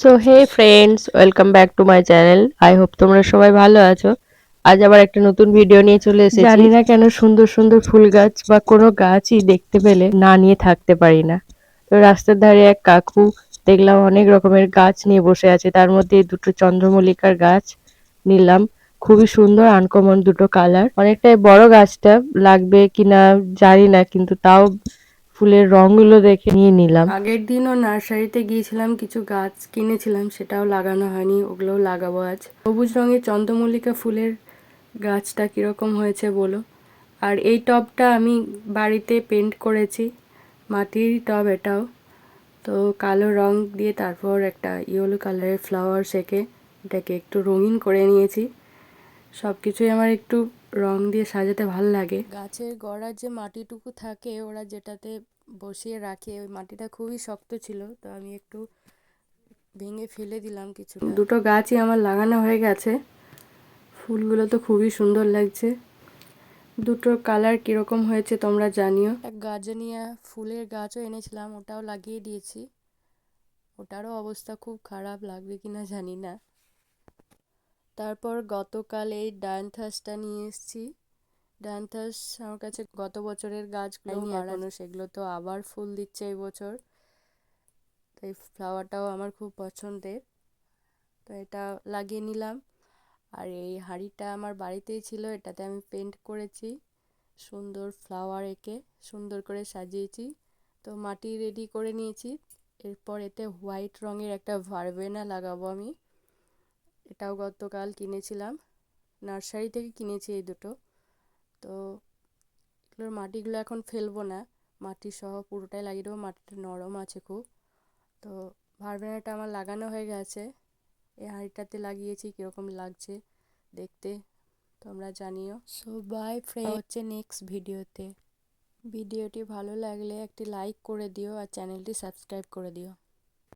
So hey friends, welcome back to my channel. I hope তোমরা সবাই ভালো আছো। আজ আবার একটা নতুন ভিডিও নিয়ে চলে এসেছি। জানি না কেন সুন্দর সুন্দর ফুল গাছ বা কোনো গাছই দেখতে পেলে না নিয়ে থাকতে পারি না। তো রাস্তার ধারে এক কাকু দেখলাম অনেক রকমের গাছ নিয়ে বসে আছে, তার মধ্যে এই দুটো চন্দ্রমল্লিকার গাছ নিলাম। খুবই সুন্দর আনকমন দুটো কালার। অনেকটাই বড় গাছটা, লাগবে কিনা জানি না, কিন্তু তাও ফুলের রংগুলো দেখে নিয়ে নিলাম। আগের দিনও নার্সারিতে গিয়েছিলাম, কিছু গাছ কিনেছিলাম, সেটাও লাগানো হয়নি, ওগুলোও লাগাবো আজ। সবুজ রঙের চন্দ্রমল্লিকা ফুলের গাছটা কীরকম হয়েছে বলো। আর এই টবটা আমি বাড়িতে পেন্ট করেছি, মাটির টব এটাও। তো কালো রং দিয়ে তারপর একটা ইয়েলো কালারের ফ্লাওয়ার এঁকে এটাকে একটু রঙিন করে নিয়েছি। সব কিছুই আমার একটু রং দিয়ে সাজাতে ভাল লাগে। গাছের গোড়ার যে মাটিটুকু থাকে ওরা যেটাতে বসিয়ে রাখে, ওই মাটিটা খুবই শক্ত ছিল, তো আমি একটু ভেঙে ফেলে দিলাম কিছু। দুটো গাছই আমার লাগানো হয়ে গেছে। ফুলগুলো তো খুবই সুন্দর লাগছে। দুটোর কালার কীরকম হয়েছে তোমরা জানিও। এক গার্জেনিয়া ফুলের গাছও এনেছিলাম, ওটাও লাগিয়ে দিয়েছি। ওটারও অবস্থা খুব খারাপ, লাগবে কিনা জানি না। তারপর গতকাল এই ডায়ান্থাসটা নিয়ে এসেছি। ডায়ান্থাস আমার কাছে গত বছরের গাছগুলো এখনো, সেগুলো তো আবার ফুল দিচ্ছে এই বছর। তো এই ফ্লাওয়ারটাও আমার খুব পছন্দের, তো এটা লাগিয়ে নিলাম। আর এই হাঁড়িটা আমার বাড়িতেই ছিল, এটাতে আমি পেন্ট করেছি, সুন্দর ফ্লাওয়ার এঁকে সুন্দর করে সাজিয়েছি। তো মাটি রেডি করে নিয়েছি। এরপর এতে হোয়াইট রঙের একটা ভারবেনা লাগাবো আমি। এটাও গতকাল কিনেছিলাম, নার্সারি থেকে কিনেছি এই দুটো। তো এগুলোর মাটিগুলো এখন ফেলবো না, মাটি সহ পুরোটাই লাগিয়ে দেবো, মাটিটা নরম আছে খুব। তো ভারবেনাটা আমার লাগানো হয়ে গেছে, এই হাঁড়িটাতে লাগিয়েছি, কীরকম লাগছে দেখতে তোমরা জানিও। সো বাই ফ্রেন্ড, হচ্ছে নেক্সট ভিডিওতে। ভিডিওটি ভালো লাগলে একটি লাইক করে দিও আর চ্যানেলটি সাবস্ক্রাইব করে দিও।